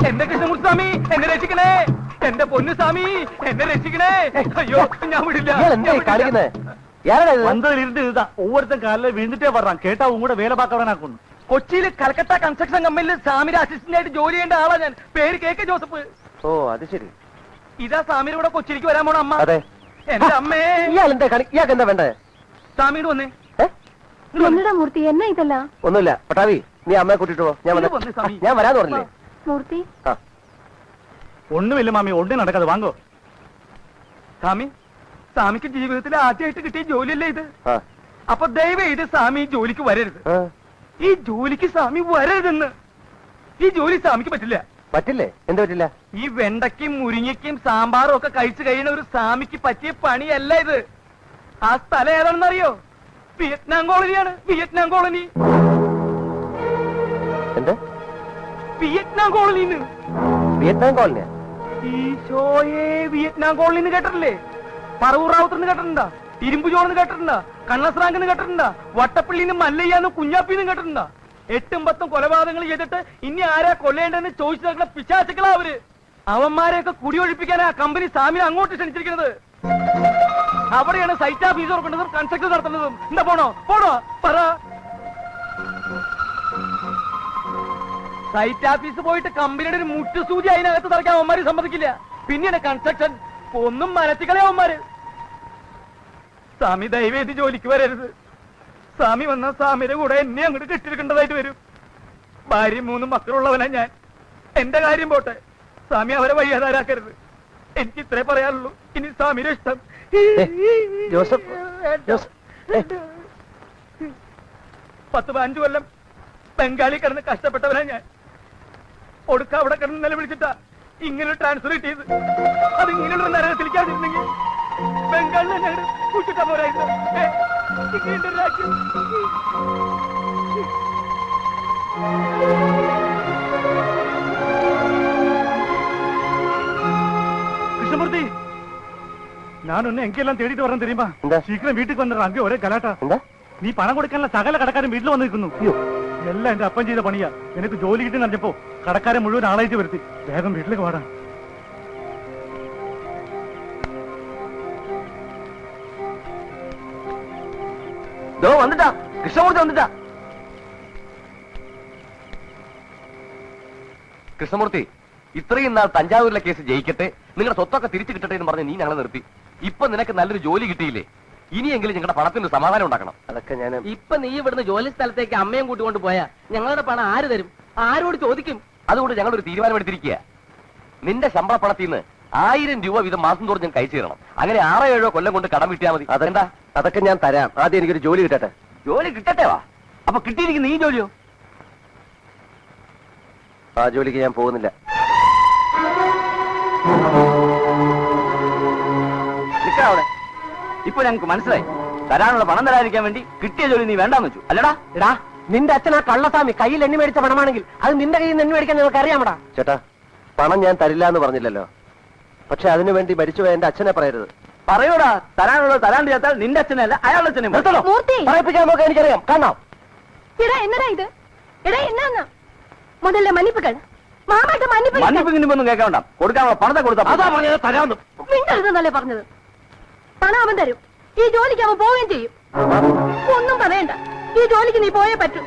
എന്റെ കൃഷ്ണമൂർത്തി സ്വാമി എന്നെ രക്ഷിക്കണേ, എന്റെ പൊന്നു സ്വാമി എന്നെ രക്ഷിക്കണേ. അയ്യോ ഞാൻ വിടില്ല. ஒவ்வொருத்தன் காலையில விழுந்துட்டே வர்றான். கேட்டா உங்க கூட வேலை பார்க்கவனாக்கும். കൊച്ചിയിൽ കൽക്കട്ട കൺസ്ട്രക്ഷൻ കമ്പനിയിൽ സ്വാമിയുടെ അസിസ്റ്റന്റ് ആയിട്ട് ജോലി ചെയ്യേണ്ട ആളാ ഞാൻ. പേര് KK ജോസഫ്. ഓ അത് ശരി. ഇതാ സ്വാമിയുടെ കൂടെ കൊച്ചിയിലേക്ക് വരാൻ പോണ അമ്മ. അതെ. എന്റെ അമ്മേ. ഇയാൾക്ക് എന്താ വേണ്ടേ? സ്വാമിയോട് വന്നേ. എന്നടാ മൂർത്തി എന്നാ ഇതല്ല? ഒന്നുമില്ല പട്ടാവി, നീ അമ്മയെ കൂട്ടിട്ട് പോ. ഞാൻ വരാന്ന് പറഞ്ഞില്ലേ മൂർത്തി? ഒന്നുമില്ല മാമി, ഒന്നും നടക്കാതെ വാങ്ങോ. സ്വാമി, സ്വാമിക്ക് ജീവിതത്തിൽ ആദ്യമായിട്ട് കിട്ടിയ ജോലിയല്ലേ ഇത്? അപ്പൊ ദയവേത് സ്വാമി ജോലിക്ക് വരരുത്. ഈ ജോലിക്ക് സ്വാമി വരരുതെന്ന്. ഈ ജോലി സ്വാമിക്ക് പറ്റില്ല. പറ്റില്ലേ? എന്താ പറ്റില്ല? ഈ വെണ്ടയ്ക്കും മുരിങ്ങയ്ക്കും സാമ്പാറും ഒക്കെ കഴിച്ചു കഴിയുന്ന ഒരു സ്വാമിക്ക് പറ്റിയ പണിയല്ല ഇത്. ആ സ്ഥലം ഏതാണെന്ന് അറിയോ? വിയറ്റ്നാം കോളനിയാണ്. Vietnam colony. എന്താ വിയറ്റ്നാം കോളനിന്ന്? വിയറ്റ്നാം കോളനിയാ? ഈശോയെ, വിയറ്റ്നാം കോളനിന്ന് കേട്ടിട്ടില്ലേ? പറവൂർ റാവുത്തർന്ന് കേട്ടിട്ടുണ്ടാ? ഇരുമ്പു ചോണെന്ന് കേട്ടിട്ടുണ്ടാ? കണ്ണസ്രാങ്കെന്ന് കേട്ടിട്ടുണ്ടാ? വട്ടപ്പള്ളിന്ന് മല്ലയ്യാന്ന് കുഞ്ഞാപ്പിന്ന് കേട്ടിട്ടുണ്ടാ? 8ഉം 10ഉം കൊലപാതകങ്ങൾ ചെയ്തിട്ട് ഇനി ആരാ കൊല്ലേണ്ടെന്ന് ചോദിച്ചു നടക്കുന്ന പിശാചുക്കളാ അവര്. അവന്മാരെയൊക്കെ കുടിയൊഴിപ്പിക്കാനാ കമ്പനി സ്വാമിനെ അങ്ങോട്ട് ക്ഷണിച്ചിരിക്കുന്നത്. അവിടെയാണ് സൈറ്റ് ഓഫീസ് തുറക്കേണ്ടതും കൺസ്ട്രക്ഷൻ നടത്തുന്നതും. എന്താ പോണോ? പോണോ പറ. സൈറ്റ് ഓഫീസ് പോയിട്ട് കമ്പനിയുടെ ഒരു മുട്ടുസൂചി അതിനകത്ത് തറക്കാൻ അവന്മാര് സമ്മതിക്കില്ല. പിന്നെയാണ് കൺസ്ട്രക്ഷൻ. ഒന്നും മനസ്സിക്കളെ അവന്മാര്. സ്വാമി ദയവേദി ജോലിക്ക് വരരുത്. സ്വാമി വന്ന സ്വാമിയുടെ കൂടെ എന്നെ അങ്ങോട്ട് കെട്ടിരിക്കേണ്ടതായിട്ട് വരും. ഭാര്യയും 3 മക്കളുള്ളവനാ ഞാൻ. എന്റെ കാര്യം പോട്ടെ, സ്വാമി അവരെ വഴിയാതാരാക്കരുത്. എനിക്ക് ഇത്രേ പറയാനുള്ളൂ. ഇനി സ്വാമിയുടെ ഇഷ്ടം. ജോസഫ്, 10-15 കൊല്ലം ബംഗാളി കിടന്ന് കഷ്ടപ്പെട്ടവനാ ഞാൻ. ഒടുക്ക അവിടെ കിടന്ന് നിലവിളിച്ചിട്ടാ ഇങ്ങനെ ട്രാൻസ്ഫർ കിട്ടിയത്. അത് ഇങ്ങനെയുള്ള നരകത്തിലേക്കാതിരുന്നെങ്കിൽ ബംഗാളിൽ തന്നെ കൂട്ടിട്ടാ പോരായിരുന്നു. ഇങ്ങനെ രാജ്യം. கிருஷ்ணமூர்த்தி, நான் ஒன்னு எங்கெல்லாம் தேடிட்டு வரேன் தெரியுமா? சீக்கிரம் வீட்டுக்கு வந்துடுறேன். அங்கே ஒரே கலாட்டா. நீ பணம் கொடுக்கல சகல കടക്കാരും വീട്ടിൽ വന്നിരിക്കുന്നു. എല്ലാം എന്റെ അപ്പൻ ചെയ്ത പണിയാ. എനിക്ക് ജോലി കിട്ടി നടന്നപ്പോ കടക്കാരെ മുഴുവൻ ആളായിട്ട് വരുത്തി. വേഗം വീട്ടിലേക്ക് വാടാ. വന്നിട്ടാ കൃഷ്ണമൂർത്തി വന്നിട്ടാ. കൃഷ്ണമൂർത്തി, ഇത്രയും നാൾ തഞ്ചാവൂരിലെ കേസ് ജയിക്കട്ടെ, നിങ്ങളുടെ സ്വത്തൊക്കെ തിരിച്ചു കിട്ടട്ടെ എന്ന് പറഞ്ഞ് നീ ഞങ്ങളെ നിർത്തി. ഇപ്പൊ നിനക്ക് നല്ലൊരു ജോലി കിട്ടിയില്ലേ? ഇനിയെങ്കിലും ഞങ്ങളുടെ പണത്തിന് സമാധാനം ഉണ്ടാക്കണം. അതൊക്കെ ഞാൻ ഇപ്പൊ നീ ഇവിടുന്ന് ജോലി സ്ഥലത്തേക്ക് അമ്മയും കൂട്ടിക്കൊണ്ട് പോയാ ഞങ്ങളുടെ പണം ആര് തരും? ആരോട് ചോദിക്കും? അതുകൊണ്ട് ഞങ്ങളൊരു തീരുമാനമെടുത്തിരിക്കുക. നിന്റെ ശമ്പള പണത്തിൽ നിന്ന് 1000 രൂപ വീതം മാസം തോറും ഞാൻ കഴിച്ചു തരണം. അങ്ങനെ 6-7 കൊല്ലം കൊണ്ട് കടം വിട്ടിയാൽ മതി. അതെന്താ? അതൊക്കെ ഞാൻ തരാം. ആദ്യം എനിക്കൊരു ജോലി കിട്ടട്ടെ. ജോലി കിട്ടട്ടെ വാ. അപ്പൊ കിട്ടിയിരിക്കുന്ന ഈ ജോലിയോ? ആ ജോലിക്ക് ഞാൻ പോകുന്നില്ല. അവിടെ ഇപ്പൊ ഞങ്ങൾക്ക് മനസ്സിലായി. തരാനുള്ള പണം തരാതിരിക്കാൻ വേണ്ടി കിട്ടിയ ജോലി നീ വേണ്ടാന്ന് വെച്ചു അല്ലടാ? എടാ, നിന്റെ അച്ഛൻ ആ കള്ളസ്വാമി കയ്യിൽ എണ്ണി മേടിച്ച പണമാണെങ്കിൽ അത് നിന്റെ കയ്യിൽ നിന്ന് എണ്ണി മേടിക്കാൻ നിങ്ങൾക്ക് അറിയാമടാ. ചേട്ടാ, പണം ഞാൻ തരില്ല എന്ന് പറഞ്ഞില്ലല്ലോ. പക്ഷെ അതിനു വേണ്ടി മരിച്ചുപോയ എന്റെ അച്ഛനെ പറയരുത്. പറയൂടാ, തരാനുള്ളത് തരാണ്ട് ചേർത്താൽ നിന്റെ അച്ഛനല്ല അയാളുടെ അച്ഛനെ പറയിപ്പിക്കാൻ നോക്കാൻ എനിക്കറിയാം. കാണാം. എടാ എന്നടാ ഇത്? എടാ എന്നാ മുതലേ മன்னிப்புകൾ മാമാട്ട് മன்னிപ്പൊന്നും കേൾക്കണ്ട. കൊടുക്കാനുള്ള പണത്തെ കൊടുത്താ അതാ പറഞ്ഞത് തരാമെന്ന്. മിണ്ടരുതെന്നല്ലേ പറഞ്ഞത്? പണം അവൻ തരും. ഈ ജോലിക്ക് അവൻ പോവുകയും ചെയ്യും. ഒന്നും പറയണ്ട. ഈ ജോലിക്ക് നീ പോയേ പറ്റൂ.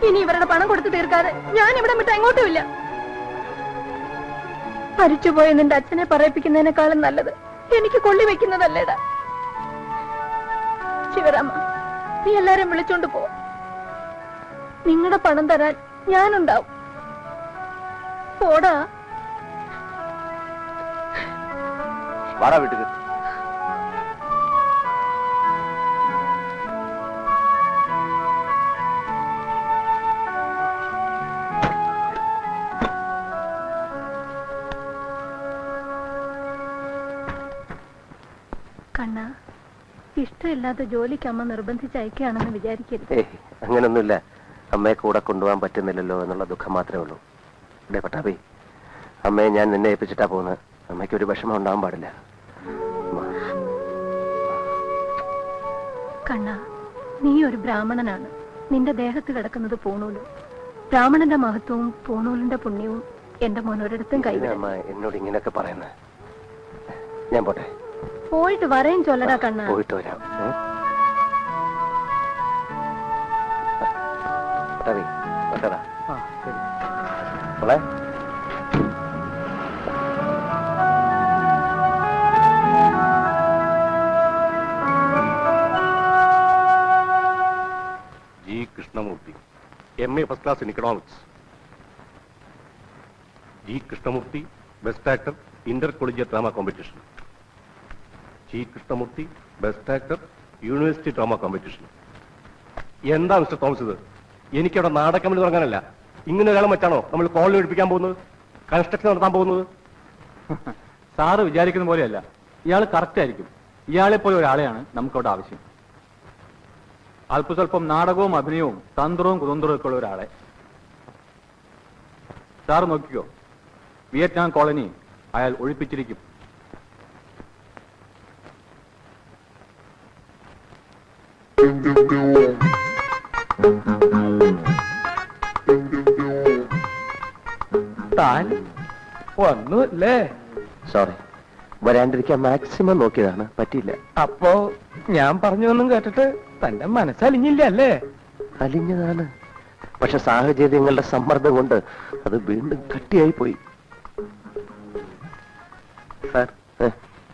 ഇനി ഇവരുടെ പണം കൊടുത്തു തീർക്കാതെ ഞാൻ ഇവിടെ വിട്ട് എങ്ങോട്ടുമില്ല. മരിച്ചുപോയ നിന്റെ അച്ഛനെ പറയിപ്പിക്കുന്നതിനേക്കാളും നല്ലത് എനിക്ക് കൊള്ളി വെക്കുന്നതല്ലേടാ. ശിവരാമ, നീ എല്ലാരും വിളിച്ചോണ്ട് പോ. നിങ്ങളുടെ പണം തരാൻ ഞാനുണ്ടാവും. പോടാ. വാടാ വീട്ടിൽ. കണ്ണ, ഇഷ്ടമില്ലാത്ത ജോലിക്ക് അമ്മ നിർബന്ധിച്ച് അയക്കുകയാണെന്ന് വിചാരിക്കരുത്. അങ്ങനൊന്നുമില്ല. അമ്മയെ കൂടെ കൊണ്ടുപോകാൻ പറ്റുന്നില്ലല്ലോ എന്നുള്ള ദുഃഖം മാത്രമേ ഉള്ളൂ. ഇവിടെ പട്ടാഭി, അമ്മയെ ഞാൻ നിന്നെ ഏൽപ്പിച്ചിട്ടാ പോകുന്നത്. അമ്മയ്ക്ക് ഒരു വിഷമം ഉണ്ടാവാൻ പാടില്ല. കണ്ണ, നീ ഒരു ബ്രാഹ്മണനാണ്. നിന്റെ ദേഹത്ത് കിടക്കുന്നത് പൂണൂലും. ബ്രാഹ്മണന്റെ മഹത്വവും പൂണൂലിന്റെ പുണ്യവും എന്റെ മോനൊരിടത്തും കൈവിടും. എന്നോട് ഇങ്ങനെയൊക്കെ പറയുന്നത്. ഞാൻ പോട്ടെ. പോയിട്ട് വരേം ചൊല്ലടാ കണ്ണ. പോയിട്ട് വരാം. മോളെ G Krishnamurthy, MA first class in economics. G Krishnamurthy, best actor, inter collegiate drama competition. G Krishnamurthy, best actor, university drama competition. എന്താ മിസ്റ്റർ തോമസ് ഇത്? എനിക്കവിടെ നാടകം തുടങ്ങാനല്ല, ഇങ്ങനെ ഒരാളെ വെച്ചാണോ നമ്മൾ കോളനി ഒഴിപ്പിക്കാൻ പോകുന്നത്, കൺസ്ട്രക്ഷൻ നടത്താൻ പോകുന്നത്? സാറ് വിചാരിക്കുന്ന പോലെയല്ല, ഇയാൾ കറക്റ്റ് ആയിരിക്കും. ഇയാളെ പോലെ ഒരാളെയാണ് നമുക്കവിടെ ആവശ്യം. അല്പസ്വല്പം നാടകവും അഭിനയവും തന്ത്രവും കുതന്ത്രവും ഒക്കെ ഉള്ള ഒരാളെ. സാറ് നോക്കിക്കോ, വിയറ്റ്നാം കോളനി അയാൾ ഒഴിപ്പിച്ചിരിക്കും. താൻ വന്നു അല്ലേ? സോറി, വരാണ്ടിരിക്കാൻ മാക്സിമം നോക്കിയതാണ്, പറ്റിയില്ല. അപ്പോ ഞാൻ പറഞ്ഞൊന്നും കേട്ടിട്ട് തന്റെ മനസ്സലിഞ്ഞില്ല അല്ലേ? അലിഞ്ഞതാണ്, പക്ഷെ സാഹചര്യങ്ങളുടെ സമ്മർദ്ദം കൊണ്ട് അത് വീണ്ടും കട്ടിയായി പോയി. സാർ,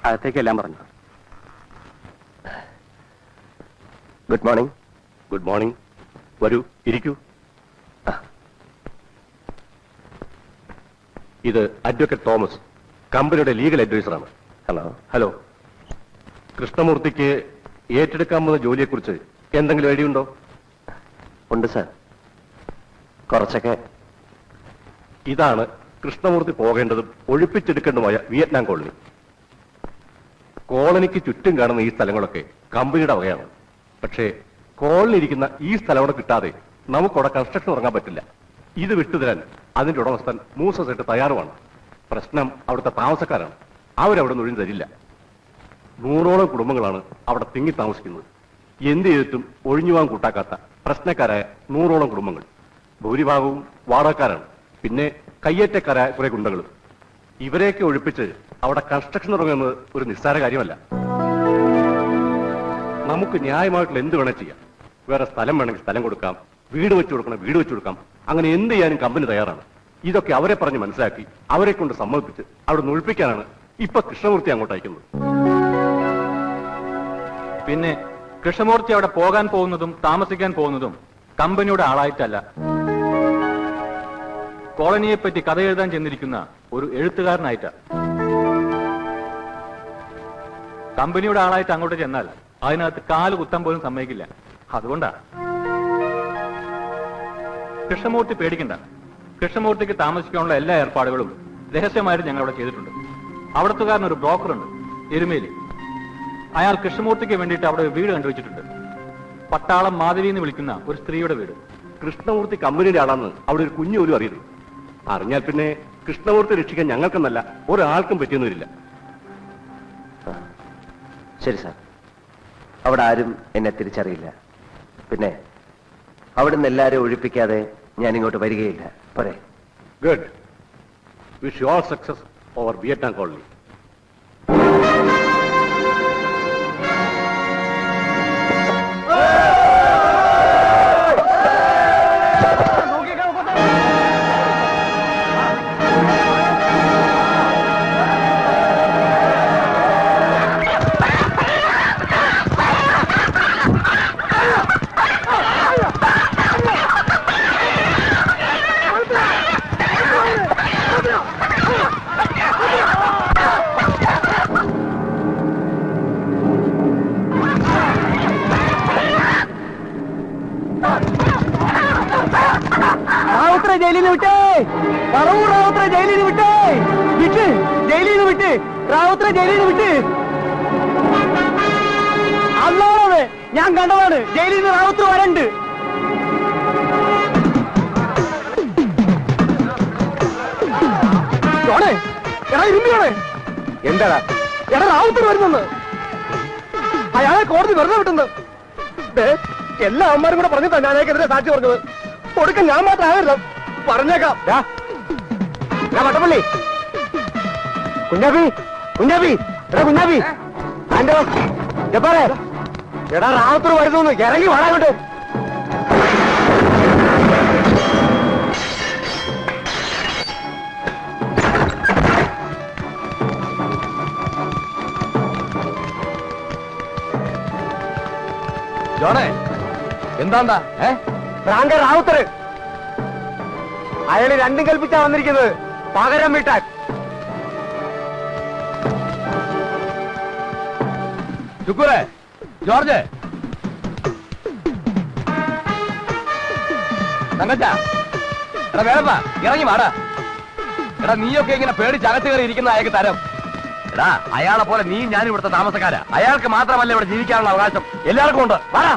അകത്തേക്കെല്ലാം പറഞ്ഞു. Good morning. Good morning. വരൂ, ഇരിക്കൂ. ഇത് അഡ്വക്കേറ്റ് തോമസ്, കമ്പനിയുടെ ലീഗൽ അഡ്വൈസറാണ്. ഹലോ. ഹലോ. കൃഷ്ണമൂർത്തിക്ക് ഏറ്റെടുക്കാൻ പോകുന്ന ജോലിയെക്കുറിച്ച് എന്തെങ്കിലും ഐഡിയ ഉണ്ടോ? ഉണ്ട് സാർ, കുറച്ചൊക്കെ. ഇതാണ് കൃഷ്ണമൂർത്തി പോകേണ്ടതും ഒഴിപ്പിച്ചെടുക്കേണ്ടതുമായ വിയറ്റ്നാം കോളനി. കോളനിക്ക് ചുറ്റും കാണുന്ന ഈ സ്ഥലങ്ങളൊക്കെ കമ്പനിയുടെ വകയാണ്. പക്ഷേ കോളനി ഇരിക്കുന്ന ഈ സ്ഥലം അവിടെ കിട്ടാതെ നമുക്കവിടെ കൺസ്ട്രക്ഷൻ തുടങ്ങാൻ പറ്റില്ല. ഇത് വിട്ടുതരാൻ അതിന്റെ ഉടമസ്ഥൻ മൂസസായിട്ട് തയ്യാറുമാണ്. പ്രശ്നം അവിടുത്തെ താമസക്കാരാണ്, അവരവിടെ നിന്ന് ഒഴിഞ്ഞു തരില്ല. 100ഓളം കുടുംബങ്ങളാണ് അവിടെ തിങ്ങി താമസിക്കുന്നത്. എന്ത് ചെയ്തിട്ടും ഒഴിഞ്ഞുപോകാൻ കൂട്ടാക്കാത്ത പ്രശ്നക്കാരായ 100ഓളം കുടുംബങ്ങൾ. ഭൂരിഭാഗവും വാടകക്കാരാണ്, പിന്നെ കയ്യേറ്റക്കാരായ കുറെ ഗുണ്ടകളും. ഇവരെയൊക്കെ ഒഴിപ്പിച്ച് അവിടെ കൺസ്ട്രക്ഷൻ തുടങ്ങുന്നത് ഒരു നിസ്സാര കാര്യമല്ല. നമുക്ക് ന്യായമായിട്ടുള്ള എന്ത് വേണേൽ ചെയ്യാം. വേറെ സ്ഥലം വേണമെങ്കിൽ സ്ഥലം കൊടുക്കാം, വീട് വെച്ചു കൊടുക്കണം വീട് വെച്ചു കൊടുക്കാം, അങ്ങനെ എന്ത് ചെയ്യാനും കമ്പനി തയ്യാറാണ്. ഇതൊക്കെ അവരെ പറഞ്ഞ് മനസ്സിലാക്കി അവരെ കൊണ്ട് സമ്മതിപ്പിച്ച് അവിടെ ഒഴിപ്പിക്കാനാണ് ഇപ്പൊ കൃഷ്ണമൂർത്തി അങ്ങോട്ട് അയക്കുന്നത്. പിന്നെ കൃഷ്ണമൂർത്തി അവിടെ പോകാൻ പോകുന്നതും താമസിക്കാൻ പോകുന്നതും കമ്പനിയുടെ ആളായിട്ടല്ല, കോളനിയെ പറ്റി കഥ എഴുതാൻ ചെന്നിരിക്കുന്ന ഒരു എഴുത്തുകാരനായിട്ടാ. കമ്പനിയുടെ ആളായിട്ട് അങ്ങോട്ട് ചെന്നാൽ അതിനകത്ത് കാല് കുത്താൻ പോലും സമ്മതിക്കില്ല. അതുകൊണ്ടാ. കൃഷ്ണമൂർത്തി പേടിക്കണ്ട. കൃഷ്ണമൂർത്തിക്ക് താമസിക്കാനുള്ള എല്ലാ ഏർപ്പാടുകളും രഹസ്യമായിട്ട് ഞങ്ങൾ അവിടെ ചെയ്തിട്ടുണ്ട്. അവിടത്തുകാരനൊരു ബ്രോക്കറുണ്ട്, എരുമേലി. അയാൾ കൃഷ്ണമൂർത്തിക്ക് വേണ്ടിയിട്ട് അവിടെ ഒരു വീട് കണ്ടുവച്ചിട്ടുണ്ട്. പട്ടാളം മാധവി എന്ന് വിളിക്കുന്ന ഒരു സ്ത്രീയുടെ വീട്. കൃഷ്ണമൂർത്തി കമ്പനിയുടെ ആളാണെന്ന് അവിടെ ഒരു കുഞ്ഞു പോലും അറിയരുത്. അറിഞ്ഞാൽ പിന്നെ കൃഷ്ണമൂർത്തി രക്ഷിക്കാൻ ഞങ്ങൾക്കെന്നല്ല ഒരാൾക്കും പറ്റിയൊന്നുമില്ല. ശരി സാർ, അവിടെ ആരും എന്നെ തിരിച്ചറിയില്ല. പിന്നെ അവിടുന്ന് എല്ലാവരും ഒഴിപ്പിക്കാതെ ഞാൻ ഇങ്ങോട്ട് വരികയില്ല. പോരെ? Good. Wish you all success over Vietnam colony. ജയിലിൽ നിന്ന് വിട്ടേ, പറവൂർ റാവുത്തറെ ജയിലിൽ നിന്ന് വിട്ടേ, വിട്ട് ജയിലിൽ നിന്ന് വിട്ട്, റാവുത്തറെ ജയിലിൽ നിന്ന് വിട്ട്. അല്ലാതെ ഞാൻ കണ്ടതാണ്, ജയിലിൽ നിന്ന് റാവുത്തർ വരണ്ട്. എടാ ഇരുമ്പിയോടെ, എന്താടാ? എടാ റാവുത്തർ വരുന്നെന്ന്. അയാളെ കോടതി വെറുതെ വിട്ടുന്നത്. എല്ലാ അമ്മമാരും കൂടെ പറഞ്ഞിട്ടാ ഞാനേക്കെതിരെ സാക്ഷി പറഞ്ഞത്. കൊടുക്കാൻ ഞാൻ മാത്രമാകരുത് പറഞ്ഞേക്കാം. വട്ടപ്പള്ളി കുഞ്ഞാപ്പി കുഞ്ഞാപ്പി എടാ കുഞ്ഞാപ്പി ആൻഡോ ജപ്പാറേ എടാ റാവത്തൂർ വരുന്നു ഇറങ്ങി വാടാങ്ങോട്ട്. ജോണേ എന്താണ്ടാ ഫ്രാങ്ക റാവുത്തർ അയാള് രണ്ടും കൽപ്പിച്ചാ വന്നിരിക്കുന്നത് പകരം വീട്ടാൻ. ശുക്കൂറേ ജോർജ് തങ്കച്ച എടാ വേളപ്പാ ഇറങ്ങി വാടാ. എടാ നീയൊക്കെ ഇങ്ങനെ പേടിച്ചകത്ത് കയറി ഇരിക്കുന്ന അയാൾക്ക് തരം. എടാ അയാളെ പോലെ നീ ഞാനും ഇവിടുത്തെ താമസക്കാരാ. അയാൾക്ക് മാത്രമല്ല ഇവിടെ ജീവിക്കാനുള്ള അവകാശം എല്ലാവർക്കും ഉണ്ട്. വാടാ.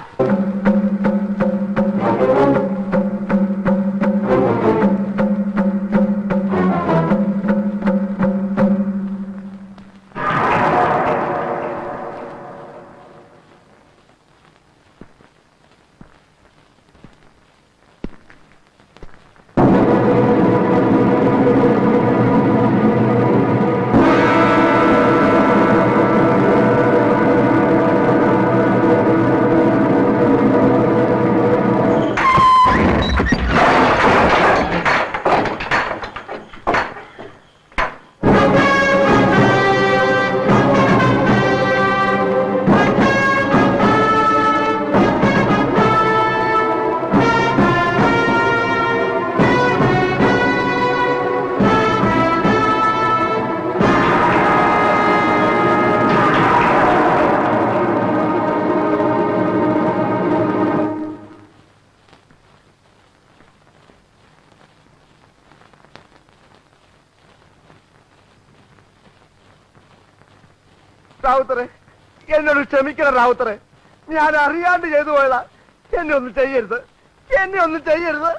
റാവുത്തറെ എന്നോട് ക്ഷമിക്കണം റാവുത്തറെ, ഞാൻ അറിയാണ്ട് ചെയ്തു പോയതാ. എന്നെ ഒന്നും ചെയ്യരുത്, എന്നെ ഒന്നും ചെയ്യരുത്.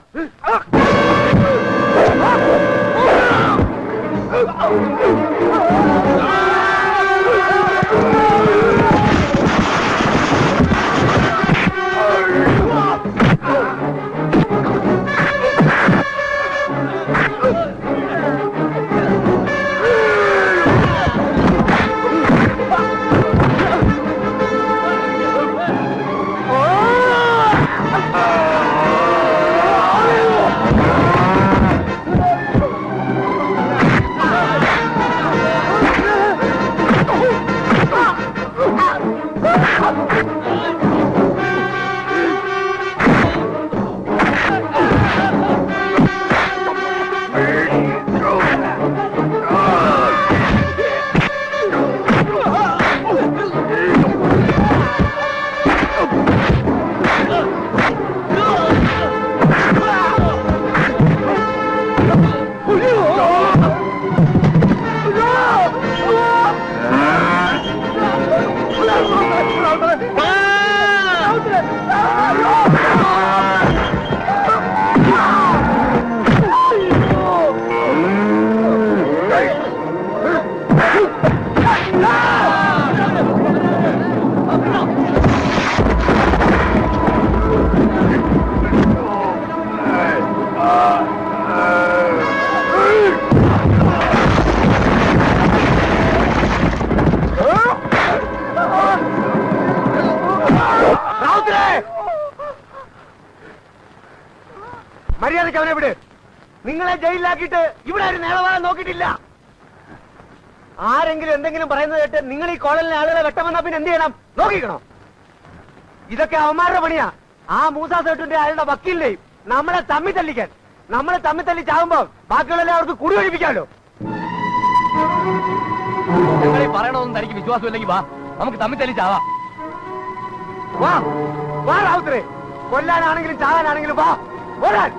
മര്യാദയ്ക്ക് അവനെ വിട്. നിങ്ങളെ ജയിലിലാക്കിയിട്ട് ഇവിടെ ഒരു നേളവാദം നോക്കിയിട്ടില്ല. ആരെങ്കിലും എന്തെങ്കിലും പറയുന്നത് കേട്ട് നിങ്ങൾ ഈ കോളനിലെ ആളുകളെ വെട്ടമെന്നാ പിന്നെ എന്ത് ചെയ്യണം? നോക്കിക്കണോ? ഇതൊക്കെ അവന്മാരുടെ പണിയാ. ആ മൂസാ സേട്ടുന്റെ അയാളുടെ വക്കീലിനെയും നമ്മളെ തമ്മി തല്ലിക്കാൻ. നമ്മളെ തമ്മി തല്ലി ചാകുമ്പോ ബാക്കിയുള്ളവരെ അവർക്ക് കുടി ഒഴിപ്പിക്കാമല്ലോ. നിങ്ങൾ ഈ പറയണമെന്ന് തനിക്ക് വിശ്വാസമില്ലെങ്കിൽ വാ, നമുക്ക് തമ്മി തല്ലി ചാവാം. വാ വാ റാവുത്തരെ, കൊല്ലാനാണെങ്കിലും ചാകാനാണെങ്കിലും വാ. ഓടാൻ.